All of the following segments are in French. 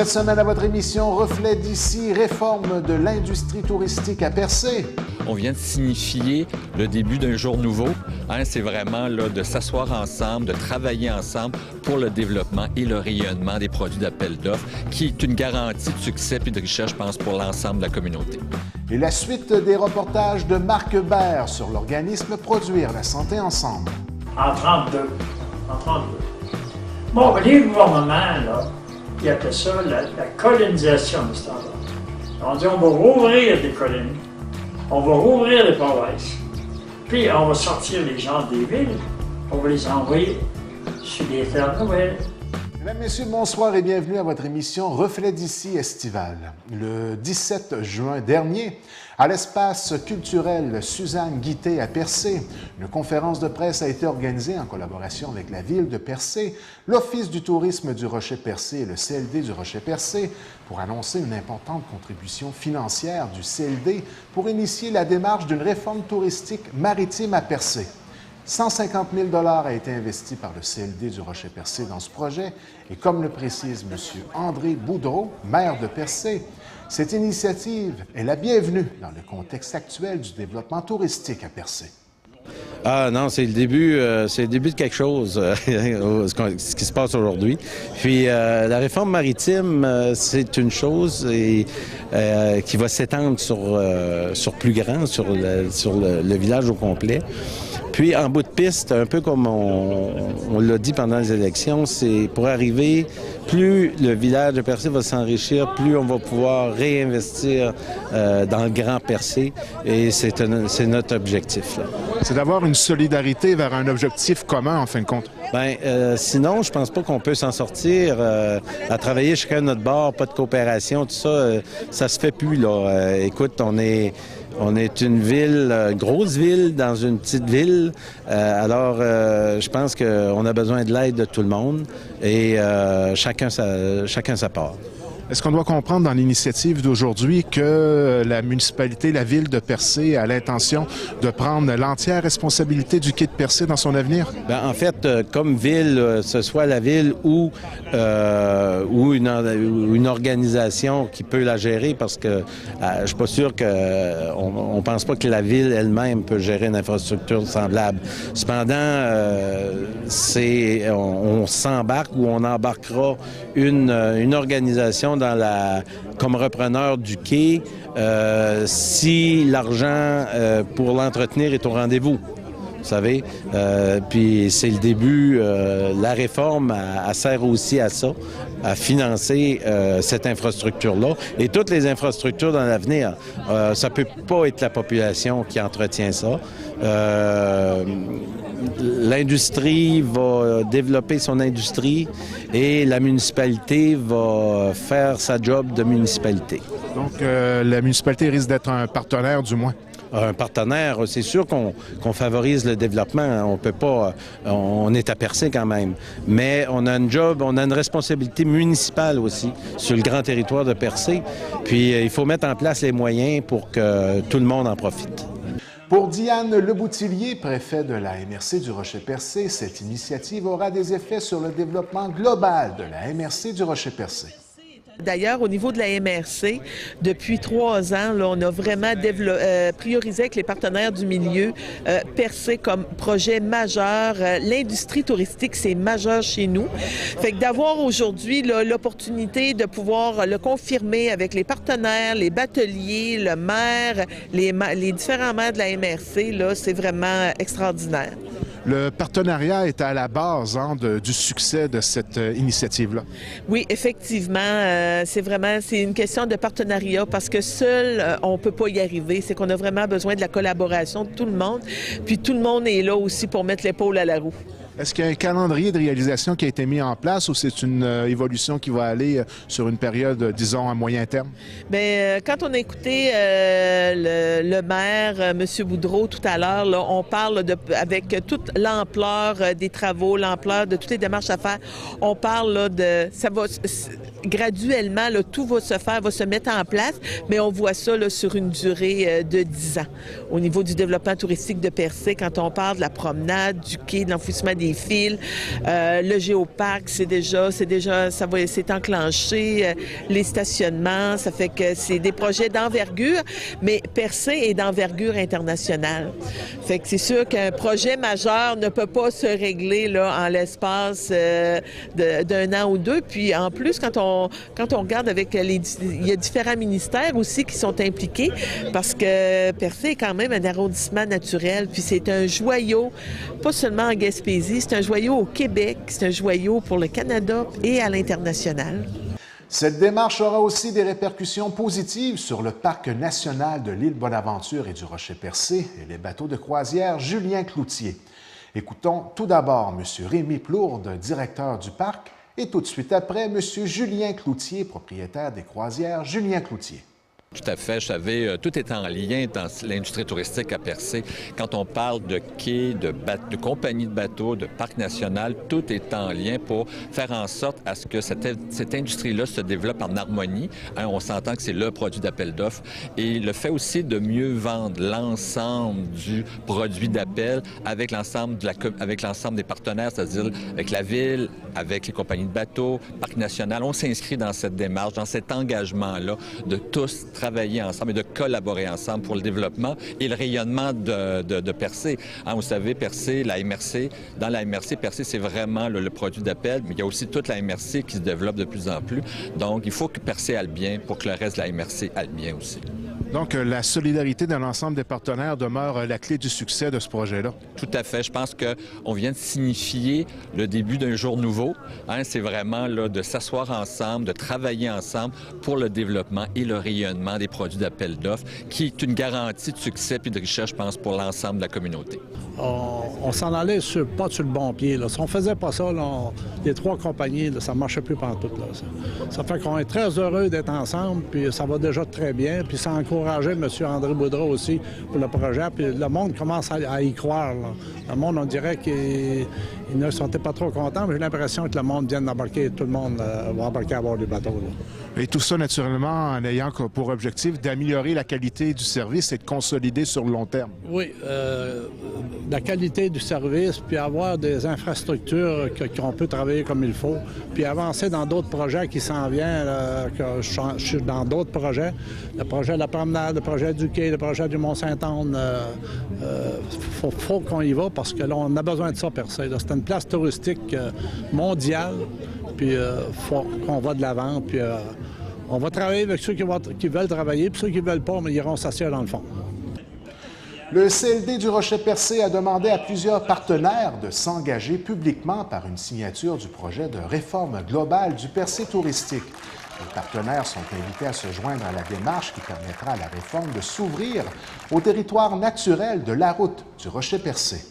Cette semaine, à votre émission Reflet d'ici, réforme de l'industrie touristique à Percé. On vient de signifier le début d'un jour nouveau. C'est vraiment là, de s'asseoir ensemble, de travailler ensemble pour le développement et le rayonnement des produits d'appel d'offres, qui est une garantie de succès et de richesse, je pense, pour l'ensemble de la communauté. Et la suite des reportages de Marc Bert sur l'organisme Produire la santé ensemble. En 32. Bon, les gouvernements, là, ils appellent ça la colonisation de cet endroit. On dit on va rouvrir des colonies, on va rouvrir les provinces, puis on va sortir les gens des villes, on va les envoyer sur des terres nouvelles. Mesdames, Messieurs, bonsoir et bienvenue à votre émission Reflet d'ici estivale. Le 17 juin dernier, à l'espace culturel Suzanne Guitté à Percé, une conférence de presse a été organisée en collaboration avec la ville de Percé, l'Office du tourisme du Rocher-Percé et le CLD du Rocher-Percé pour annoncer une importante contribution financière du CLD pour initier la démarche d'une réforme touristique maritime à Percé. 150 000 $ a été investi par le CLD du Rocher-Percé dans ce projet et comme le précise M. André Boudreau, maire de Percé, cette initiative est la bienvenue dans le contexte actuel du développement touristique à Percé. Ah non, c'est le début de quelque chose, ce qui se passe aujourd'hui. Puis la réforme maritime, c'est une chose qui va s'étendre sur plus grand, sur le village au complet. Puis, en bout de piste, un peu comme on l'a dit pendant les élections, c'est pour arriver, plus le village de Percé va s'enrichir, plus on va pouvoir réinvestir dans le Grand Percé. Et c'est notre objectif, là. C'est d'avoir une solidarité vers un objectif commun, en fin de compte. Bien, sinon, je pense pas qu'on peut s'en sortir à travailler chacun de notre bord, pas de coopération, tout ça, ça se fait plus, là. Écoute, on est une ville, grosse ville dans une petite ville. Alors, je pense qu'on a besoin de l'aide de tout le monde et chacun sa part. Est-ce qu'on doit comprendre dans l'initiative d'aujourd'hui que la municipalité, la ville de Percé a l'intention de prendre l'entière responsabilité du quai de Percé dans son avenir? Bien, en fait, comme ville, ce soit la ville ou une organisation qui peut la gérer, parce que je suis pas sûr qu'on pense pas que la ville elle-même peut gérer une infrastructure semblable. Cependant, on s'embarque ou on embarquera une organisation comme repreneur du quai si l'argent pour l'entretenir est au rendez-vous. Vous savez, puis c'est le début. La réforme, elle sert aussi à ça, à financer cette infrastructure-là. Et toutes les infrastructures dans l'avenir, ça peut pas être la population qui entretient ça. L'industrie va développer son industrie et la municipalité va faire sa job de municipalité. Donc, la municipalité risque d'être un partenaire, du moins? Un partenaire, c'est sûr qu'on favorise le développement. On peut pas, on est à Percé quand même. Mais on a une responsabilité municipale aussi sur le grand territoire de Percé. Puis il faut mettre en place les moyens pour que tout le monde en profite. Pour Diane Leboutillier, préfet de la MRC du Rocher-Percé, cette initiative aura des effets sur le développement global de la MRC du Rocher-Percé. D'ailleurs, au niveau de la MRC, depuis 3 ans, là, on a vraiment priorisé avec les partenaires du milieu Percé comme projet majeur. L'industrie touristique, c'est majeur chez nous. Fait que d'avoir aujourd'hui l'opportunité de pouvoir le confirmer avec les partenaires, les bateliers, le maire, les différents maires de la MRC, là, c'est vraiment extraordinaire. Le partenariat est à la base du succès de cette initiative-là. Oui, effectivement, c'est une question de partenariat parce que seul, on ne peut pas y arriver. C'est qu'on a vraiment besoin de la collaboration de tout le monde. Puis tout le monde est là aussi pour mettre l'épaule à la roue. Est-ce qu'il y a un calendrier de réalisation qui a été mis en place ou c'est une évolution qui va aller sur une période, disons, à moyen terme? Bien, quand on a écouté le maire, M. Boudreau, tout à l'heure, là, on parle avec toute l'ampleur des travaux, l'ampleur de toutes les démarches à faire. On parle là, graduellement, là, tout va se faire, va se mettre en place, mais on voit ça là, sur une durée de 10 ans. Au niveau du développement touristique de Percé, quand on parle de la promenade, du quai, de l'enfouissement des fils, le géoparc, c'est enclenché, les stationnements, ça fait que c'est des projets d'envergure, mais Percé est d'envergure internationale. Fait que c'est sûr qu'un projet majeur ne peut pas se régler là, en l'espace d'un an ou deux. Puis en plus, quand on regarde avec il y a différents ministères aussi qui sont impliqués parce que Percé est quand même un arrondissement naturel. Puis c'est un joyau, pas seulement en Gaspésie, c'est un joyau au Québec, c'est un joyau pour le Canada et à l'international. Cette démarche aura aussi des répercussions positives sur le parc national de l'île Bonaventure et du Rocher-Percé et les bateaux de croisière Julien Cloutier. Écoutons tout d'abord M. Rémi Plourde, directeur du parc, et tout de suite après, M. Julien Cloutier, propriétaire des croisières Julien Cloutier. Tout à fait. Je savais, tout est en lien dans l'industrie touristique à Percé. Quand on parle de quais, de compagnies de bateaux, de parc national, tout est en lien pour faire en sorte à ce que cette industrie-là se développe en harmonie. Hein, on s'entend que c'est le produit d'appel d'offres. Et le fait aussi de mieux vendre l'ensemble du produit d'appel avec l'ensemble des partenaires, c'est-à-dire avec la ville, avec les compagnies de bateaux, parc national. On s'inscrit dans cette démarche, dans cet engagement-là de tous travailler ensemble et de collaborer ensemble pour le développement et le rayonnement de Percé. Hein, vous savez, Percé, la MRC, dans la MRC, Percé, c'est vraiment le produit d'appel, mais il y a aussi toute la MRC qui se développe de plus en plus. Donc, il faut que Percé aille bien pour que le reste de la MRC aille bien aussi. Donc, la solidarité de l'ensemble des partenaires demeure la clé du succès de ce projet-là. Tout à fait. Je pense qu'on vient de signifier le début d'un jour nouveau. Hein, c'est vraiment là, de s'asseoir ensemble, de travailler ensemble pour le développement et le rayonnement des produits d'appel d'offres, qui est une garantie de succès et de richesse, je pense, pour l'ensemble de la communauté. On s'en allait pas sur le bon pied. Là. Si on faisait pas ça, là, les trois compagnies, là, ça ne marchait plus pantoute. Là, ça fait qu'on est très heureux d'être ensemble, puis ça va déjà très bien. Puis ça a encouragé M. André Boudreau aussi pour le projet. Puis le monde commence à y croire. Là. Le monde, on dirait qu'ils ne sont pas trop contents, mais j'ai l'impression que le monde vient d'embarquer. Tout le monde va embarquer à bord du bateau. Là. Et tout ça, naturellement, en ayant pour objectif d'améliorer la qualité du service et de consolider sur le long terme. Oui, la qualité du service, puis avoir des infrastructures qu'on peut travailler comme il faut, puis avancer dans d'autres projets qui s'en viennent, que je suis dans d'autres projets, le projet de la promenade, le projet du quai, le projet du Mont-Saint-Anne, faut qu'on y va parce que là, on a besoin de ça, Percé. C'est une place touristique mondiale, puis faut qu'on va de l'avant, puis on va travailler avec ceux qui veulent travailler, puis ceux qui ne veulent pas, mais ils iront s'asseoir dans le fond. Le CLD du Rocher-Percé a demandé à plusieurs partenaires de s'engager publiquement par une signature du projet de réforme globale du Percé touristique. Les partenaires sont invités à se joindre à la démarche qui permettra à la réforme de s'ouvrir au territoire naturel de la route du Rocher-Percé.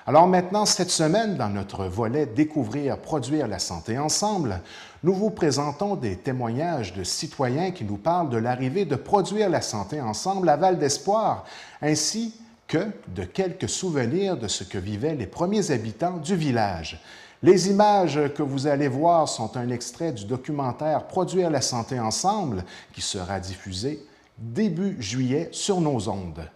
Alors maintenant, cette semaine, dans notre volet « Découvrir, produire la santé ensemble », nous vous présentons des témoignages de citoyens qui nous parlent de l'arrivée de Produire la santé ensemble à Val-d'Espoir, ainsi que de quelques souvenirs de ce que vivaient les premiers habitants du village. Les images que vous allez voir sont un extrait du documentaire « Produire la santé ensemble » qui sera diffusé début juillet sur nos ondes.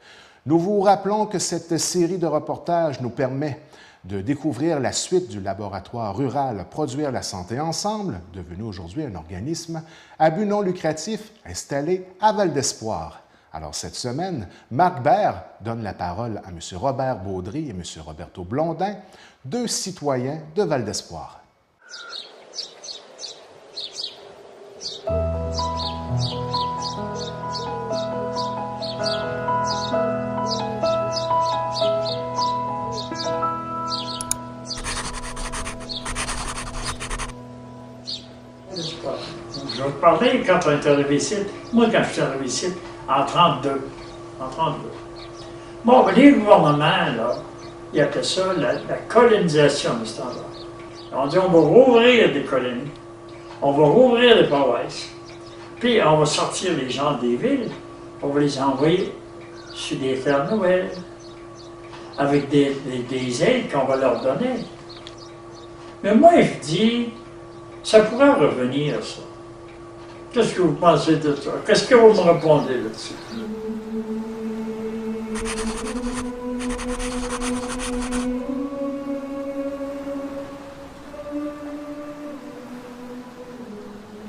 Nous vous rappelons que cette série de reportages nous permet de découvrir la suite du laboratoire rural Produire la santé ensemble, devenu aujourd'hui un organisme à but non lucratif installé à Val-d'Espoir. Alors cette semaine, Marc Baird donne la parole à M. Robert Baudry et M. Roberto Blondin, deux citoyens de Val-d'Espoir. Je vais te parler quand on est arrivé ici. Moi, quand je suis arrivé ici, en 32. Bon, les gouvernements, là, ils appelaient ça la colonisation de cet endroit. On dit, on va rouvrir des colonies, on va rouvrir des provinces, puis on va sortir les gens des villes, on va les envoyer sur des fermes nouvelles, avec des aides qu'on va leur donner. Mais moi, je dis, Ça pourrait revenir, ça. Qu'est-ce que vous pensez de ça? Qu'est-ce que vous me répondez là-dessus?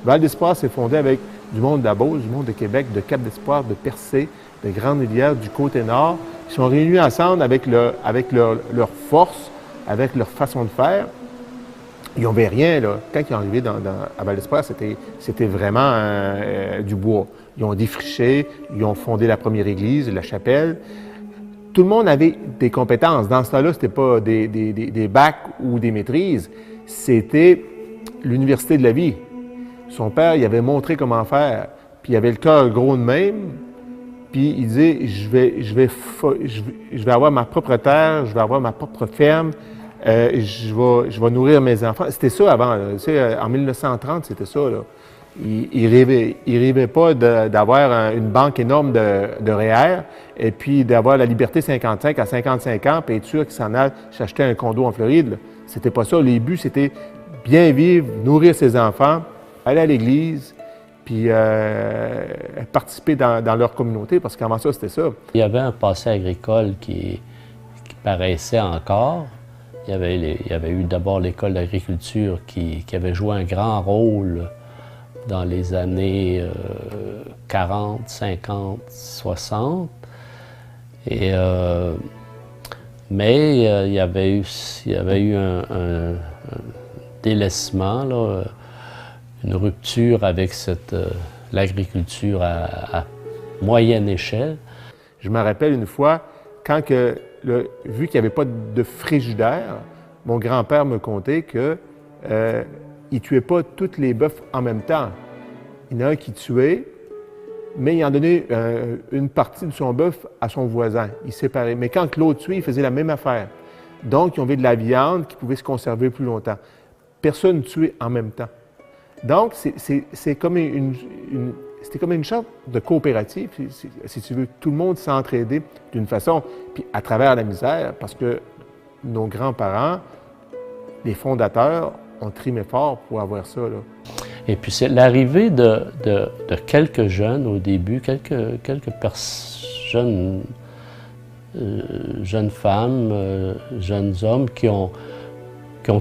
Val d'Espoir s'est fondé avec du monde de la Beauce, du monde de Québec, de Cap-d'Espoir, de Percé, de Grande-Rivière, du Côté-Nord. Ils sont réunis ensemble avec leur force, avec leur façon de faire. Ils n'avaient rien, là. Quand ils sont arrivés à Val d'Espoir, c'était vraiment du bois. Ils ont défriché, ils ont fondé la première église, la chapelle. Tout le monde avait des compétences. Dans ce temps-là, ce n'était pas des bacs ou des maîtrises, c'était l'université de la vie. Son père, il avait montré comment faire, puis il avait le cœur gros de même, puis il disait, je vais avoir ma propre terre, je vais avoir ma propre ferme, je vais nourrir mes enfants. C'était ça avant, là. Tu sais, en 1930, c'était ça, là. Il rêvait pas d'avoir une banque énorme de REER et puis d'avoir la liberté 55 à 55 ans, puis être sûr qu'il s'en allait s'acheter un condo en Floride. C'était pas ça. Les buts, c'était bien vivre, nourrir ses enfants, aller à l'église, puis participer dans leur communauté, parce qu'avant ça, c'était ça. Il y avait un passé agricole qui paraissait encore. Il y avait eu d'abord l'école d'agriculture qui avait joué un grand rôle dans les années 40, 50, 60. Mais il y avait eu un délaissement, là, une rupture avec l'agriculture à moyenne échelle. Je me rappelle une fois, vu qu'il n'y avait pas de frigidaire, mon grand-père me contait que il ne tuait pas tous les bœufs en même temps. Il y en a un qui tuait, mais il en donnait une partie de son bœuf à son voisin. Il séparait. Mais quand l'autre tuait, il faisait la même affaire. Donc, ils avaient de la viande qui pouvait se conserver plus longtemps. Personne ne tuait en même temps. Donc, c'est comme c'était comme une sorte de coopérative, si tu veux. Tout le monde s'entraidait d'une façon, puis à travers la misère, parce que nos grands-parents, les fondateurs, ont trimé fort pour avoir ça, là. Et puis c'est l'arrivée de quelques jeunes au début, quelques jeunes femmes, jeunes hommes qui ont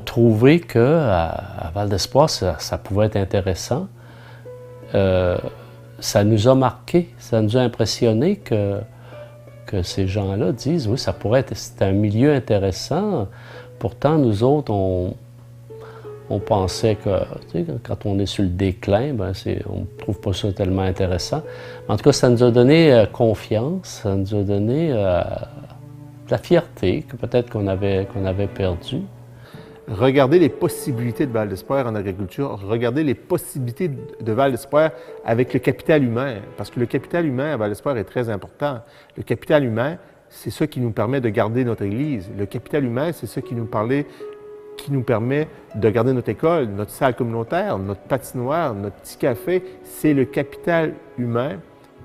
trouvé qu'à Val d'Espoir, ça pouvait être intéressant. Ça nous a marqué, ça nous a impressionné que ces gens-là disent, oui, ça pourrait être, c'est un milieu intéressant. Pourtant, nous autres, on pensait que, tu sais, quand on est sur le déclin, ben on ne trouve pas ça tellement intéressant. En tout cas, ça nous a donné confiance, ça nous a donné de la fierté que peut-être qu'on avait perdue. Regardez les possibilités de Val d'Espoir en agriculture, regardez les possibilités de Val d'Espoir avec le capital humain, parce que le capital humain à Val d'Espoir est très important. Le capital humain, c'est ça qui nous permet de garder notre église. Le capital humain, c'est ça qui nous permet de garder notre école, notre salle communautaire, notre patinoire, notre petit café. C'est le capital humain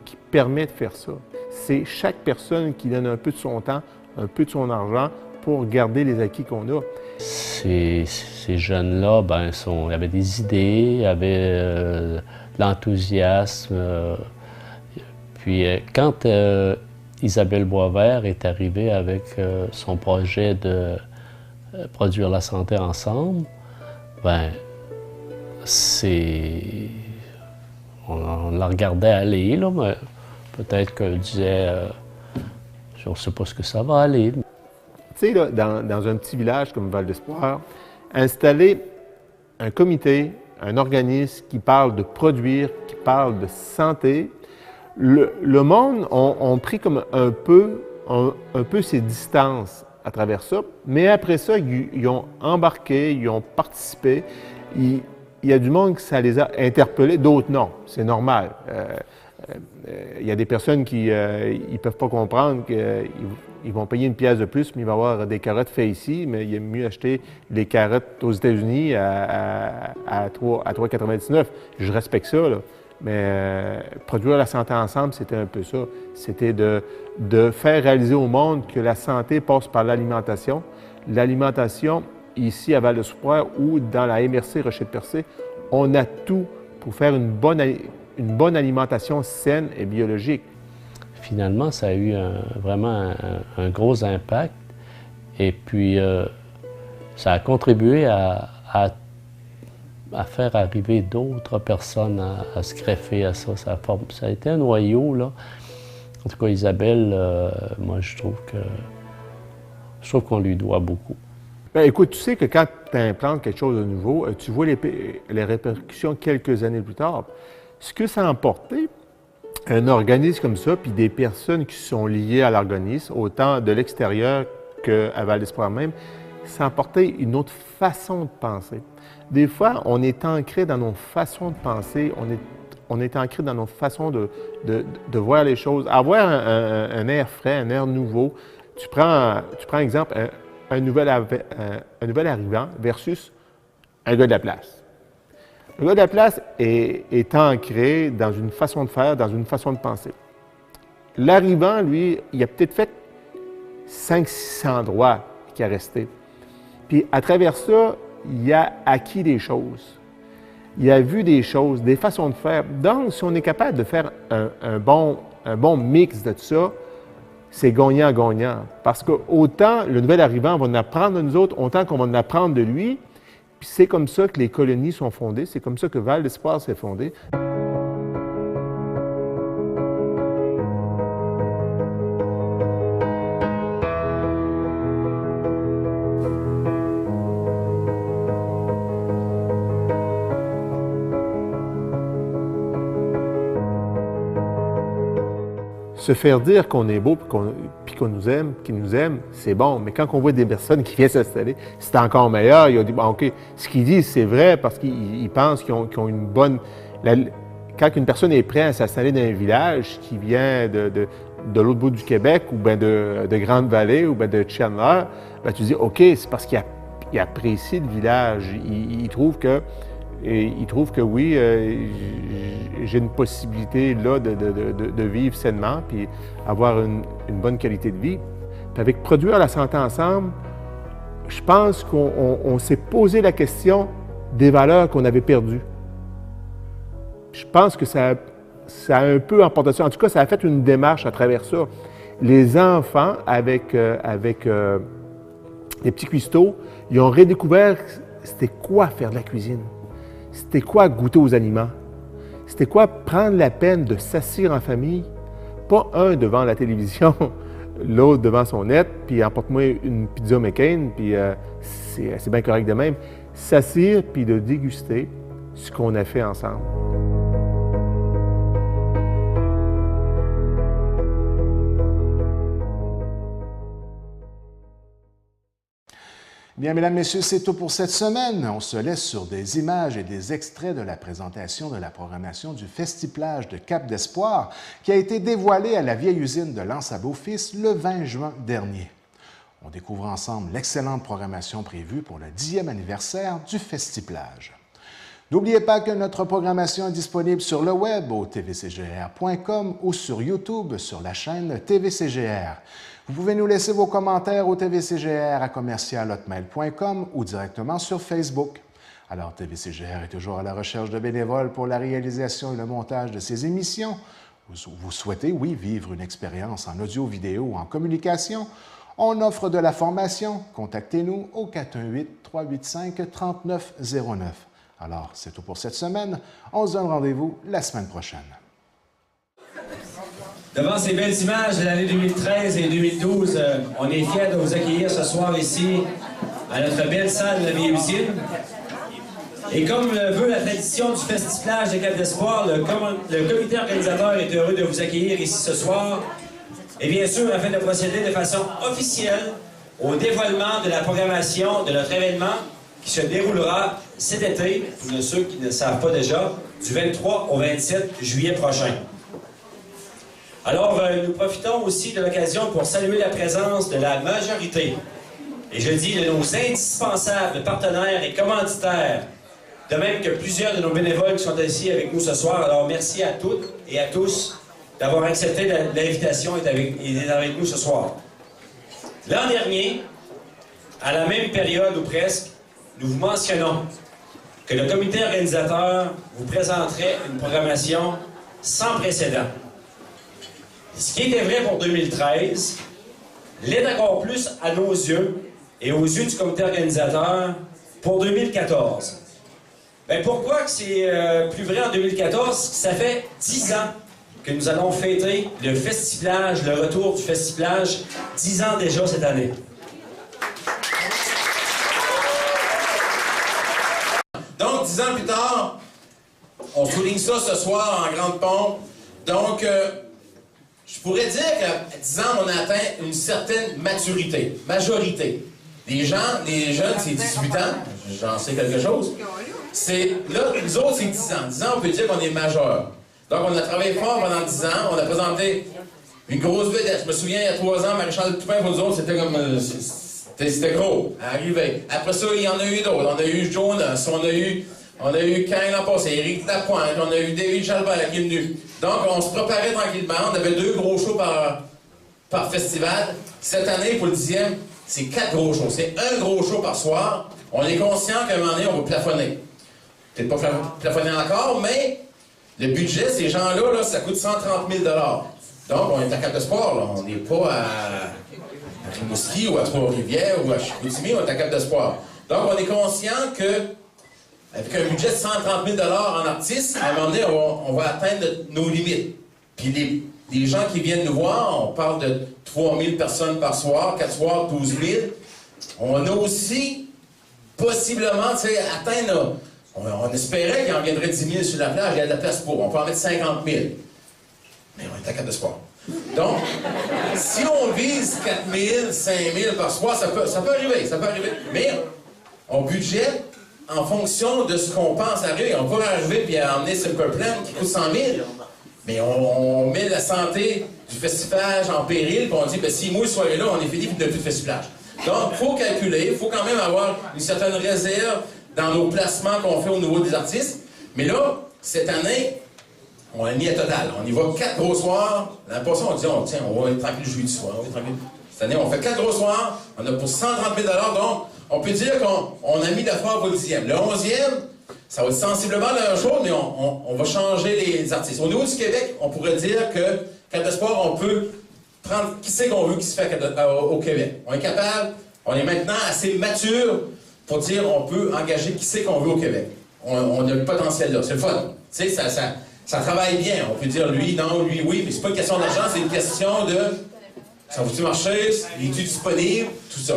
qui permet de faire ça. C'est chaque personne qui donne un peu de son temps, un peu de son argent pour garder les acquis qu'on a. Ces jeunes-là, ben, avaient des idées, avaient de l'enthousiasme. Puis quand Isabelle Boisvert est arrivée avec son projet de produire la santé ensemble, ben, on la regardait aller, là, mais peut-être qu'elle disait, on ne sait pas ce que ça va aller. Tu sais, là, dans un petit village comme Val d'Espoir, installer un comité, un organisme qui parle de produire, qui parle de santé, le monde a pris comme un peu ses distances à travers ça, mais après ça, ils ont embarqué, ils ont participé. Il y a du monde que ça les a interpellés, d'autres non, c'est normal. Il y a des personnes qui ne peuvent pas comprendre qu'ils vont payer une pièce de plus, mais il va y avoir des carottes faites ici, mais il est mieux acheter les carottes aux États-Unis à 3,99. Je respecte ça, là. Mais produire la santé ensemble, c'était un peu ça. C'était de faire réaliser au monde que la santé passe par l'alimentation. L'alimentation ici à Val-d'Espoir ou dans la MRC Rocher-de-Percé, on a tout pour faire une bonne alimentation saine et biologique. Finalement, ça a eu vraiment un gros impact et puis ça a contribué à faire arriver d'autres personnes à se greffer à ça. Ça a été un noyau, là. En tout cas, Isabelle, moi, je trouve qu'on lui doit beaucoup. Bien, écoute, tu sais que quand tu implantes quelque chose de nouveau, tu vois les répercussions quelques années plus tard. Ce que ça a emporté, un organisme comme ça, puis des personnes qui sont liées à l'organisme, autant de l'extérieur qu'à Val-d'Espoir même, ça a emporté une autre façon de penser. Des fois, on est ancré dans nos façons de penser, on est ancré dans nos façons de voir les choses. Avoir un air frais, un air nouveau. Tu prends exemple, un nouvel arrivant versus un gars de la place. Le gars de la place est ancré dans une façon de faire, dans une façon de penser. L'arrivant, lui, il a peut-être fait 500-600 endroits qui a resté. Puis à travers ça, il a acquis des choses. Il a vu des choses, des façons de faire. Donc, si on est capable de faire un bon mix de tout ça, c'est gagnant-gagnant. Parce que autant le nouvel arrivant va en apprendre de nous autres, autant qu'on va en apprendre de lui. Puis c'est comme ça que les colonies sont fondées, c'est comme ça que Val-d'Espoir s'est fondé. Se faire dire qu'on est beau puis qu'on nous aime, qu'ils nous aiment, c'est bon. Mais quand on voit des personnes qui viennent s'installer, c'est encore meilleur. Ils ont dit, bon, OK, ce qu'ils disent, c'est vrai parce qu'ils pensent qu'ils ont une bonne... Quand une personne est prête à s'installer dans un village qui vient de l'autre bout du Québec ou bien de Grande-Vallée ou bien de Chandler, bien, tu dis, OK, c'est parce qu'il apprécie le village. Il trouve que oui, j'ai une possibilité là de vivre sainement puis avoir une bonne qualité de vie. Puis avec Produire la santé ensemble, je pense qu'on s'est posé la question des valeurs qu'on avait perdues. Je pense que ça a un peu emporté ça. En tout cas, ça a fait une démarche à travers ça. Les enfants, avec les petits cuistots, ils ont redécouvert c'était quoi faire de la cuisine. C'était quoi goûter aux aliments? C'était quoi prendre la peine de s'asseoir en famille, pas un devant la télévision, l'autre devant son net, puis emporte-moi une pizza McCain, puis c'est bien correct de même. S'asseoir puis de déguster ce qu'on a fait ensemble. Bien, mesdames, messieurs, c'est tout pour cette semaine. On se laisse sur des images et des extraits de la présentation de la programmation du Festi-Plage de Cap-d'Espoir qui a été dévoilée à la vieille usine de l'Anse-à-Beaufils le 20 juin dernier. On découvre ensemble l'excellente programmation prévue pour le 10e anniversaire du Festi-Plage. N'oubliez pas que notre programmation est disponible sur le web au tvcgr.com ou sur YouTube sur la chaîne TVCGR. Vous pouvez nous laisser vos commentaires au tvcgr@commercial-hotmail.com ou directement sur Facebook. Alors, TVCGR est toujours à la recherche de bénévoles pour la réalisation et le montage de ces émissions. Vous souhaitez, oui, vivre une expérience en audio-vidéo ou en communication? On offre de la formation. Contactez-nous au 418-385-3909. Alors, c'est tout pour cette semaine. On se donne rendez-vous la semaine prochaine. Devant ces belles images de l'année 2013 et 2012, on est fiers de vous accueillir ce soir ici, à notre belle salle de la vieille usine. Et comme veut la tradition du Festi-Plage de Cap-d'Espoir, le comité organisateur est heureux de vous accueillir ici ce soir. Et bien sûr, afin de procéder de façon officielle au dévoilement de la programmation de notre événement qui se déroulera cet été, pour ceux qui ne savent pas déjà, du 23 au 27 juillet prochain. Alors, nous profitons aussi de l'occasion pour saluer la présence de la majorité, et je dis de nos indispensables partenaires et commanditaires, de même que plusieurs de nos bénévoles qui sont ici avec nous ce soir. Alors, merci à toutes et à tous d'avoir accepté l'invitation et d'être avec nous ce soir. L'an dernier, à la même période ou presque, nous vous mentionnons que le comité organisateur vous présenterait une programmation sans précédent. Ce qui était vrai pour 2013 l'est encore plus à nos yeux et aux yeux du comité organisateur pour 2014. Bien, pourquoi que c'est plus vrai en 2014? Ça fait 10 ans que nous allons fêter le festivallage, le retour du festivallage, 10 ans déjà cette année. Donc, 10 ans plus tard, on souligne ça ce soir en grande pompe. Donc, je pourrais dire qu'à 10 ans, on a atteint une certaine maturité, majorité. Les jeunes, c'est 18 ans, j'en sais quelque chose. Là, nous autres, c'est 10 ans. 10 ans, on peut dire qu'on est majeur. Donc, on a travaillé fort pendant 10 ans. On a présenté une grosse vedette. Je me souviens, il y a 3 ans, Maréchal Toupin, pour nous autres, c'était comme... C'était gros, arrivé. Après ça, il y en a eu d'autres. On a eu Jonas, on a eu Cain l'an passé, Éric Lapointe, on a eu David Jalbert qui est venu. Donc, on se préparait tranquillement. On avait 2 gros shows par festival. Cette année, pour le 10e, c'est 4 gros shows. C'est un gros show par soir. On est conscient qu'à un moment donné, on va plafonner. Peut-être pas plafonner encore, mais le budget, ces gens-là, là, ça coûte 130 000 $. Donc, on est à Cap-d'Espoir, là. On n'est pas à Rimouski ou à Trois-Rivières ou à Chicoutimi, on est à Cap-d'Espoir. Donc, on est conscient que avec un budget de 130 000 $ en artistes, à un moment donné, on va atteindre nos limites. Puis les gens qui viennent nous voir, on parle de 3 000 personnes par soir, 4 soirs, 12 000. On a aussi possiblement atteindre... On espérait qu'il en viendrait 10 000 sur la plage, il y a de la place pour. On peut en mettre 50 000. Mais on est à Cap-d'Espoir. Donc, si on vise 4 000, 5 000 par soir, ça peut arriver, Mais on budgète en fonction de ce qu'on pense arriver. On peut arriver puis emmener Simple Plan qui coûte 100 000, mais on met la santé du festivallage en péril, puis on dit, ben, si moi, ce soir-là, on est fini, puis il n'y a plus de festivallage. Donc, il faut calculer, il faut quand même avoir une certaine réserve dans nos placements qu'on fait au niveau des artistes. Mais là, cette année, on a mis à total. On y va 4 gros soirs. L'année passée, on dit, tiens, on va être tranquille le jeudi soir. Cette année, on fait 4 gros soirs. On a pour 130 000 $. Donc, on peut dire qu'on a mis l'effort pour le 10e. Le 11e, ça va être sensiblement la même chose, mais on va changer les artistes. Au niveau du Québec, on pourrait dire que Cap-d'Espoir, on peut prendre qui c'est qu'on veut qui se fait au Québec. On est capable, on est maintenant assez mature pour dire on peut engager qui c'est qu'on veut au Québec. On a le potentiel là. C'est le fun. Tu sais, ça travaille bien. On peut dire lui, non, lui, oui, mais c'est pas une question d'argent, c'est une question de ça va-tu marcher, il est-tu disponible, tout ça.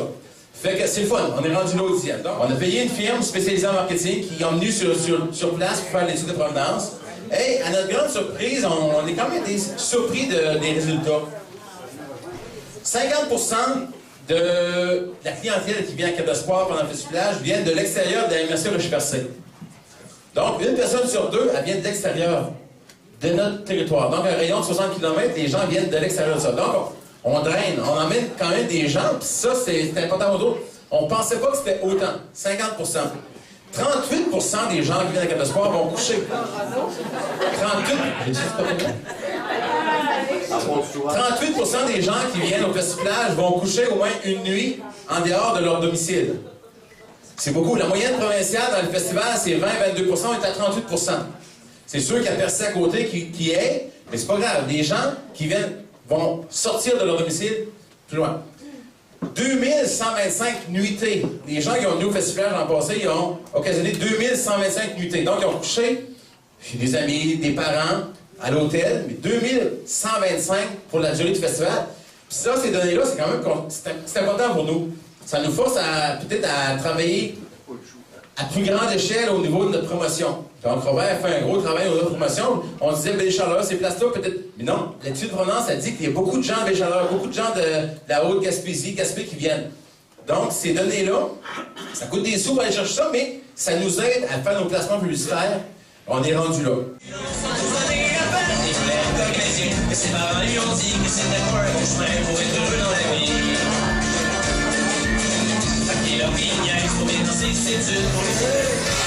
Fait que c'est le fun, on est rendu là au 10e. Donc, on a payé une firme spécialisée en marketing qui est venue sur place pour faire l'étude de provenance. Et à notre grande surprise, on est quand même surpris des résultats. 50% de la clientèle qui vient à Cap-d'Espoir pendant le festivallage vient de l'extérieur de la MRC Rocher-Percé. Donc, une personne sur 2, elle vient de l'extérieur de notre territoire. Donc, un rayon de 60 km, les gens viennent de l'extérieur de ça. Donc, on draine, on emmène quand même des gens, puis ça, c'est important aux autres. On ne pensait pas que c'était autant, 50%. 38% des gens qui viennent à Cap-d'Espoir vont coucher. 38% des gens qui viennent au festivallage vont coucher au moins une nuit en dehors de leur domicile. C'est beaucoup. La moyenne provinciale dans le festival, c'est 20-22%, on est à 38%. C'est sûr qu'il y a Percé à côté qui est, mais c'est pas grave. Les gens qui vont sortir de leur domicile plus loin. 2125 nuitées. Les gens qui ont venu au festival l'an passé, ils ont occasionné 2125 nuitées. Donc, ils ont couché chez des amis, des parents, à l'hôtel, mais 2125 pour la durée du festival. Puis ça, ces données-là, c'est quand même c'est important pour nous. Ça nous force peut-être à travailler à plus grande échelle au niveau de notre promotion. Donc, Robert fait un gros travail au niveau de promotion. On disait, Baie-Chaleur, ces places-là, peut-être... Mais non, l'étude de provenance, elle dit qu'il y a beaucoup de gens de Baie-Chaleur, beaucoup de gens de la Haute-Gaspésie, Gaspé qui viennent. Donc, ces données-là, ça coûte des sous pour aller chercher ça, mais ça nous aide à faire nos placements publicitaires. On est rendu là. Ses parents lui ont dit que c'était pas un bon chemin pour être heureux dans la vie. Fait qu'il a pris une niaise pour bien dans ses études pour les